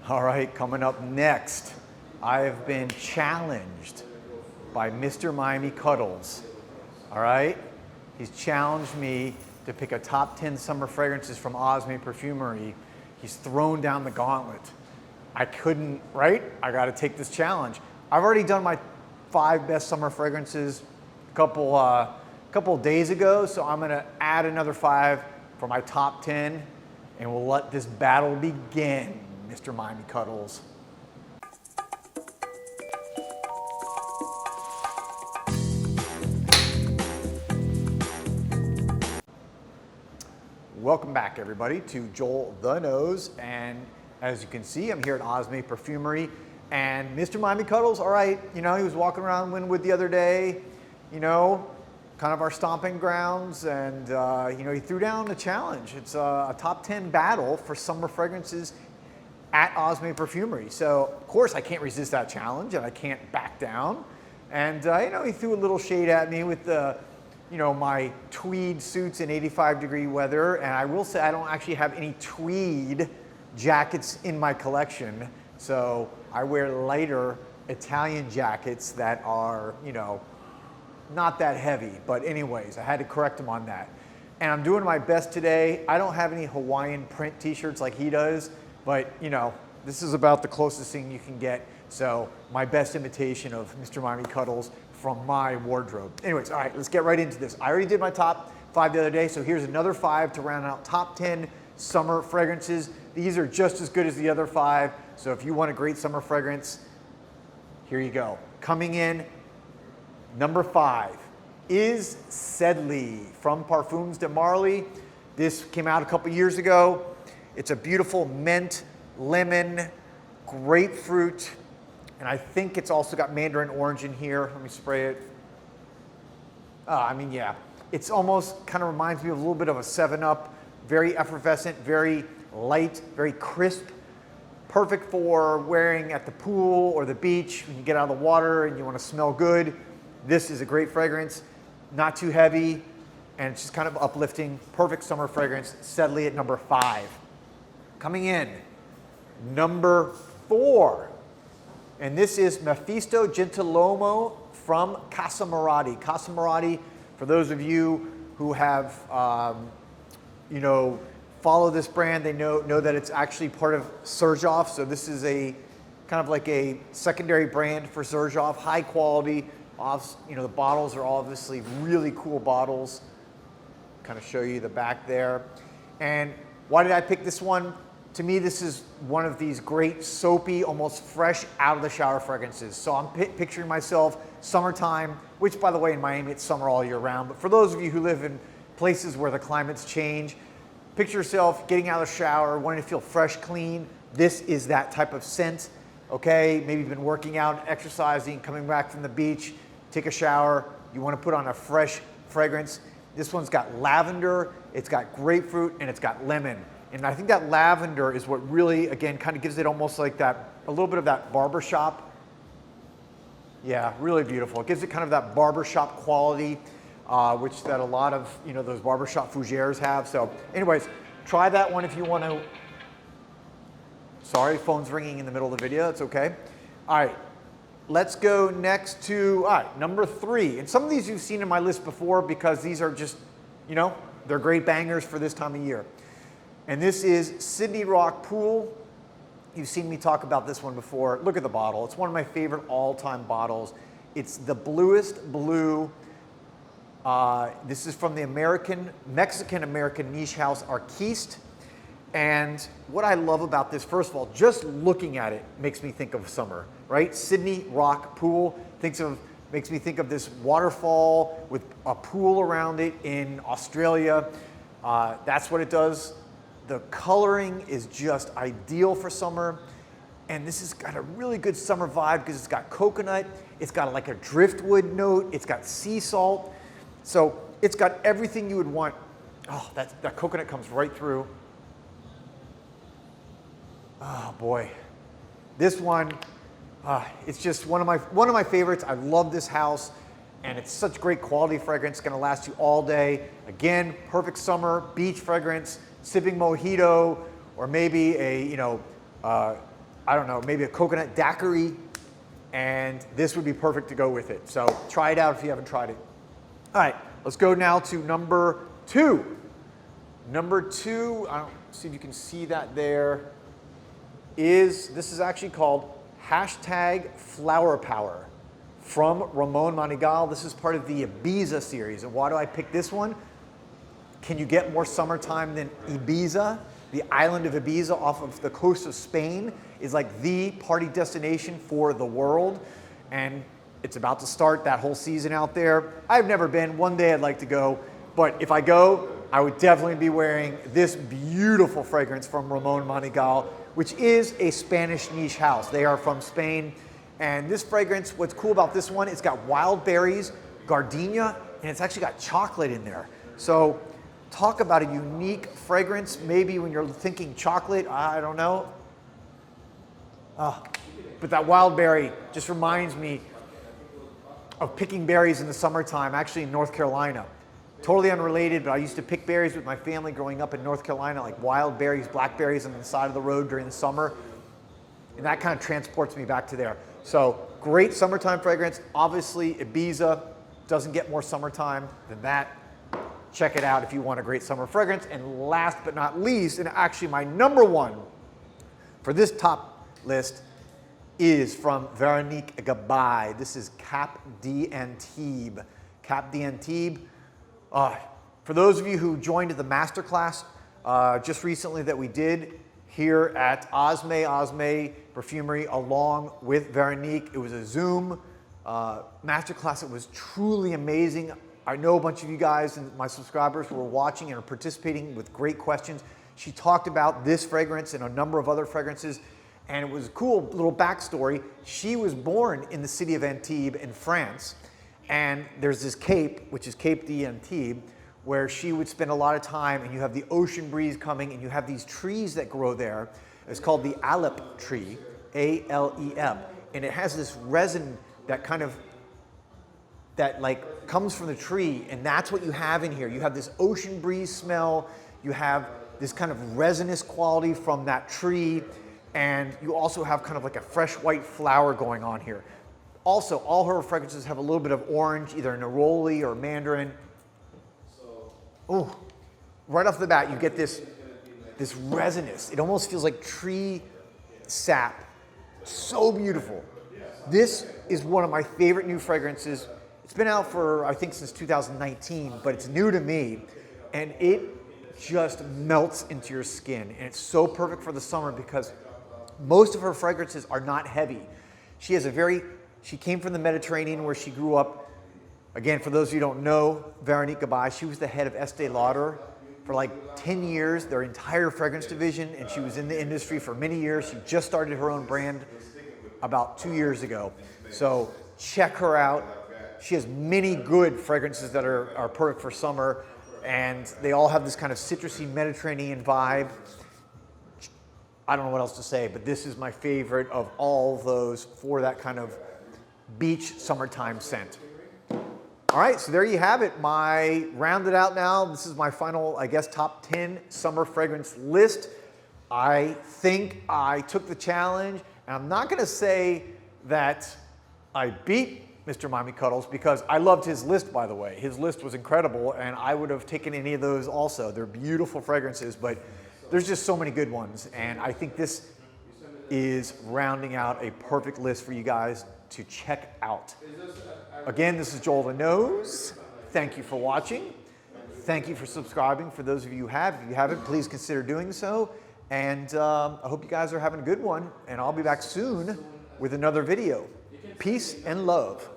All right, coming up next, I have been challenged by Mr. Miami Cuddles. All right, he's challenged me to pick a top 10 summer fragrances from Osme Perfumery. He's thrown down the gauntlet. I couldn't, right? I got to take this challenge. I've already done my 5 best summer fragrances a couple days ago, so I'm gonna add another 5 for my top 10, and we'll let this battle begin, Mr. Miami Cuddles. Welcome back, everybody, to Joel the Nose, and as you can see, I'm here at Osme Perfumery, and Mr. Miami Cuddles, all right, you know, he was walking around Wynwood the other day, you know, kind of our stomping grounds, and you know, he threw down the challenge. It's a top 10 battle for summer fragrances at Osme Perfumery. So, of course, I can't resist that challenge, and I can't back down. And you know, he threw a little shade at me with the, you know, my tweed suits in 85-degree weather, and I will say I don't actually have any tweed jackets in my collection, so I wear lighter Italian jackets that are, you know, not that heavy. But anyways, I had to correct him on that. And I'm doing my best today. I don't have any Hawaiian print t-shirts like he does, but you know, this is about the closest thing you can get. So my best imitation of Mr. Miami Cuddles from my wardrobe. Anyways, all right, let's get right into this. I already did my top 5 the other day, so here's another 5 to round out top 10 summer fragrances. These are just as good as the other 5, so if you want a great summer fragrance, here you go. Coming in, number 5 is Sedley from Parfums de Marly. This came out a couple years ago. It's a beautiful mint, lemon, grapefruit, and I think it's also got mandarin orange in here. Let me spray it. I mean, yeah. It's almost kind of reminds me of a little bit of a 7-Up. Very effervescent, very light, very crisp. Perfect for wearing at the pool or the beach when you get out of the water and you want to smell good. This is a great fragrance, not too heavy, and it's just kind of uplifting. Perfect summer fragrance, Sedley at number 5. Coming in, number 4. And this is Mephisto Gentilomo from Casa Marati. Casa Marati, for those of you who have, you know, follow this brand, they know that it's actually part of Xerjoff. So this is a kind of like a secondary brand for Xerjoff, high quality. You know, the bottles are obviously really cool bottles. Kind of show you the back there. And why did I pick this one? To me, this is one of these great soapy, almost fresh out of the shower fragrances. So I'm picturing myself summertime, which by the way, in Miami, it's summer all year round. But for those of you who live in places where the climates change, picture yourself getting out of the shower, wanting to feel fresh, clean. This is that type of scent, okay? Maybe you've been working out, exercising, coming back from the beach, take a shower, you want to put on a fresh fragrance. This one's got lavender, it's got grapefruit, and it's got lemon. And I think that lavender is what really, again, kind of gives it almost like that, a little bit of that barbershop. Yeah, really beautiful. It gives it kind of that barbershop quality, which that a lot of, you know, those barbershop fougères have. So anyways, try that one if you want to. Sorry, phone's ringing in the middle of the video, it's okay. All right, let's go next to, all right, number 3. And some of these you've seen in my list before because these are just, you know, they're great bangers for this time of year. And this is Sydney Rock Pool. You've seen me talk about this one before. Look at the bottle. It's one of my favorite all-time bottles. It's the bluest blue. This is from the Mexican-American niche house Arquiste. And what I love about this, first of all, just looking at it makes me think of summer, right? Sydney Rock Pool makes me think of this waterfall with a pool around it in Australia. That's what it does. The coloring is just ideal for summer. And this has got a really good summer vibe because it's got coconut, it's got like a driftwood note, it's got sea salt. So it's got everything you would want. Oh, that coconut comes right through. Oh boy. This one, it's just one of my favorites. I love this house. And it's such great quality fragrance, gonna last you all day. Again, perfect summer, beach fragrance, sipping mojito, or maybe a, I don't know, maybe a coconut daiquiri, and this would be perfect to go with it. So try it out if you haven't tried it. All right, let's go now to number 2. Number 2, I don't see if you can see that there, this is actually called #Flower Power from Ramon Manigal. This is part of the Ibiza series. And why do I pick this one? Can you get more summertime than Ibiza? The island of Ibiza off of the coast of Spain is like the party destination for the world. And it's about to start that whole season out there. I've never been. One day I'd like to go. But if I go, I would definitely be wearing this beautiful fragrance from Ramon Manigal, which is a Spanish niche house. They are from Spain. And this fragrance, what's cool about this one, it's got wild berries, gardenia, and it's actually got chocolate in there. So talk about a unique fragrance. Maybe when you're thinking chocolate, I don't know. But that wild berry just reminds me of picking berries in the summertime, actually in North Carolina. Totally unrelated, but I used to pick berries with my family growing up in North Carolina, like wild berries, blackberries on the side of the road during the summer. And that kind of transports me back to there. So great summertime fragrance. Obviously, Ibiza doesn't get more summertime than that. Check it out if you want a great summer fragrance. And last but not least, and actually my number 1 for this top list is from Veronique Gabay. This is Cap d'Antibes. Cap d'Antibes. For those of you who joined the masterclass just recently that we did here at Osme Perfumery along with Veronique, it was a Zoom masterclass. It was truly amazing. I know a bunch of you guys and my subscribers were watching and are participating with great questions. She talked about this fragrance and a number of other fragrances, and it was a cool little backstory. She was born in the city of Antibes in France, and there's this cape, which is Cape d'Antibes, where she would spend a lot of time, and you have the ocean breeze coming, and you have these trees that grow there. It's called the Alep tree, A-L-E-M, and it has this resin that comes from the tree, and that's what you have in here. You have this ocean breeze smell, you have this kind of resinous quality from that tree, and you also have kind of like a fresh white flower going on here. Also, all her fragrances have a little bit of orange, either neroli or mandarin. Oh, right off the bat, you get this resinous. It almost feels like tree sap. So beautiful. This is one of my favorite new fragrances. It's been out for, I think, since 2019, but it's new to me, and it just melts into your skin. And it's so perfect for the summer because most of her fragrances are not heavy. She came from the Mediterranean where she grew up. Again, for those of you who don't know, Veronique Gabay, she was the head of Estée Lauder for like 10 years, their entire fragrance division, and she was in the industry for many years. She just started her own brand about 2 years ago. So check her out. She has many good fragrances that are perfect for summer, and they all have this kind of citrusy Mediterranean vibe. I don't know what else to say, but this is my favorite of all of those for that kind of beach summertime scent. All right, so there you have it. My rounded out now. This is my final, I guess, top 10 summer fragrance list. I think I took the challenge, and I'm not going to say that I beat Mr. Miami Cuddles because I loved his list, by the way. His list was incredible, and I would have taken any of those also. They're beautiful fragrances, but there's just so many good ones, and I think this is rounding out a perfect list for you guys to check out. Again, this is JoelTheNose. Thank you for watching. Thank you for subscribing for those of you who have. If you haven't, please consider doing so. And I hope you guys are having a good one, and I'll be back soon with another video. Peace and love.